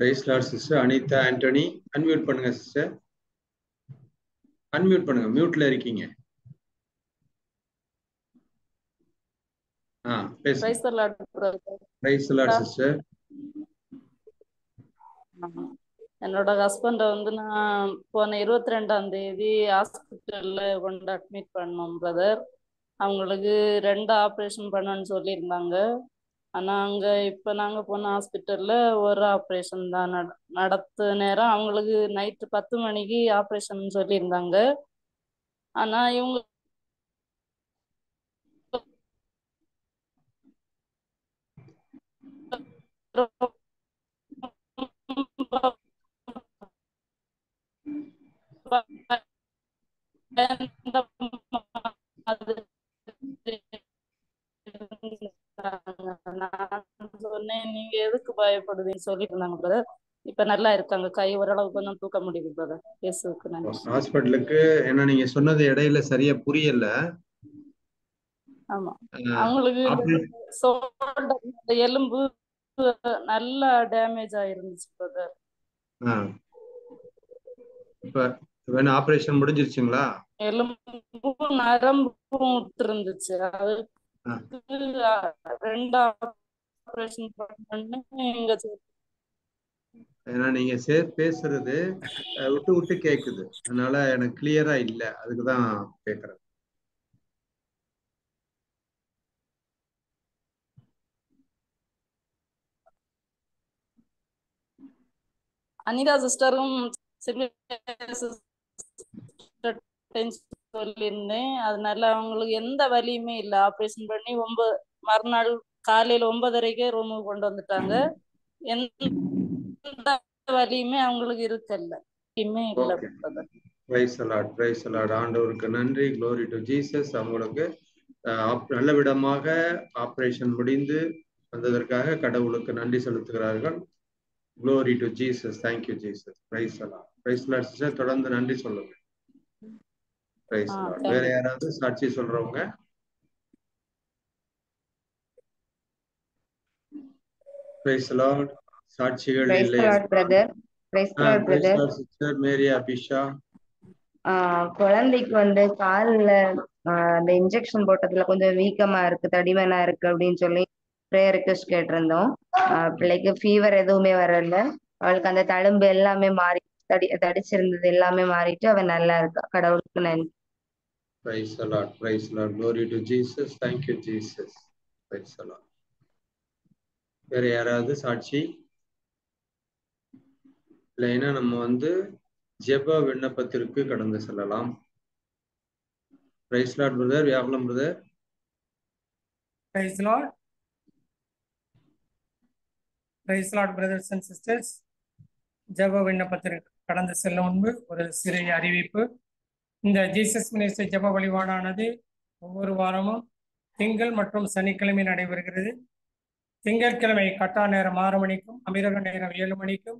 Price lord sister Anitha Antony. Unmute பண்ணுங்க sister. Unmute பண்ணுங்க, மியூட்ல இருக்கீங்க. பேசுங்க. Praise the lord brother. Praise lord sister. என்னோட ஹஸ்பண்டை வந்து நான் போன 22ஆம் தேதி ஹாஸ்பிட்டல்ல கொண்டு அட்மிட் பண்ணோம் பிரதர். அவங்களுக்கு 2 ஆப்ரேஷன் பண்ணணும்னு சொல்லியிருந்தாங்க. ஆனால் அங்கே இப்போ நாங்கள் போன ஹாஸ்பிட்டலில் ஒரு ஆப்ரேஷன் தான் நடத்த நேரம். அவங்களுக்கு நைட்டு 10 மணிக்கு ஆப்ரேஷன் சொல்லியிருந்தாங்க. ஆனால் இவங்க சொன்னேன், நீங்க எதுக்கு பயப்படுதுன்னு சொல்லிட்டு இருந்தாங்க பிரதர். இப்ப நல்லா இருக்காங்க, கை ஓரளவு கொஞ்சம் தூக்க முடியுது பிரதர். இயேசுவுக்கு நன்றி. ஹாஸ்பிட்டலுக்கு ஏன்னா நீங்க சொன்னது இடையில சரியா புரியல. ஆமா, அவங்களுக்கு இந்த எலும்பு நல்லா டேமேஜ் ஆயிருந்துச்சு பிரதர். இப்ப வேணா ஆபரேஷன் முடிஞ்சிருச்சுங்களா? எலும்பும் நரம்பும் விட்டுருந்துச்சு. அதுக்கு 2 ஆபரேஷன் பண்ணு இங்க. ஏன்னா நீங்க பேசுறது விட்டு விட்டு கேக்குது, அதனால எனக்கு கிளியரா இல்ல, அதுக்குதான் கேக்குறேன். அனிதா சிஸ்டரும் சொல்லியிருந்தேன். அதனால அவங்களுக்கு எந்த வலியுமே இல்லை. ஆப்ரேஷன் பண்ணி மறுநாள் காலையில 9:30க்கே ரூமுக்கு கொண்டு வந்துட்டாங்க. எந்த வலியுமே அவங்களுக்கு இருக்கல்ல, இல்லை. ஆண்டவருக்கு நன்றி. Glory to Jesus. அவங்களுக்கு நல்ல விதமாக ஆபரேஷன் முடிந்து வந்ததற்காக கடவுளுக்கு நன்றி செலுத்துகிறார்கள். Glory to Jesus. Thank you Jesus. Praise a lord. Praise lord sister, தொடர்ந்து நன்றி சொல்லுங்க. Praise lord. வேற யாராவது சாட்சி சொல்றவங்க? Praise lord. சாட்சிகள் இல்லை. Sister Mary Abisha. குழந்தைக்கு வந்து காலில் அந்த இன்ஜெக்ஷன் போட்டதுல கொஞ்சம் வீக்கமா இருக்கு, தடிமனா இருக்கு அப்படின்னு சொல்லி ப்ரேயர் ரிக்வெஸ்ட் கேட்டிருந்தோம். பிள்ளைக்கு ஃபீவர் எதுவுமே வரல. அவளுக்கு அந்த தழும்பு எல்லாமே மாறி, தடிச்சிருந்தது எல்லாமே மாறிட்டு அவ நல்லா இருக்கா. கடவுளுக்கு நன்றி. Praise the Lord. Praise the Lord. Glory to Jesus. Thank you, Jesus. Praise the Lord. வேற யாராவது சாட்சி? இல்லைன்னா நம்ம வந்து ஜெப விண்ணப்பத்திற்கு கடந்து செல்லலாம். Praise the Lord, brother. வியாகுலம் brother. Praise the Lord. Praise the Lord, brothers and sisters. ஜெப விண்ணப்பத்திற்கு கடந்து செல்ல முன்பு ஒரு சிறிய அறிவிப்பு. இந்த ஜீசஸ் மினிஸ்ட்ரி ஜெப வழிபாடானது ஒவ்வொரு வாரமும் திங்கள் மற்றும் சனிக்கிழமை நடைபெறுகிறது. திங்கட்கிழமை கட்டா நேரம் 6 மணிக்கும், அமிரக நேரம் 7 மணிக்கும்,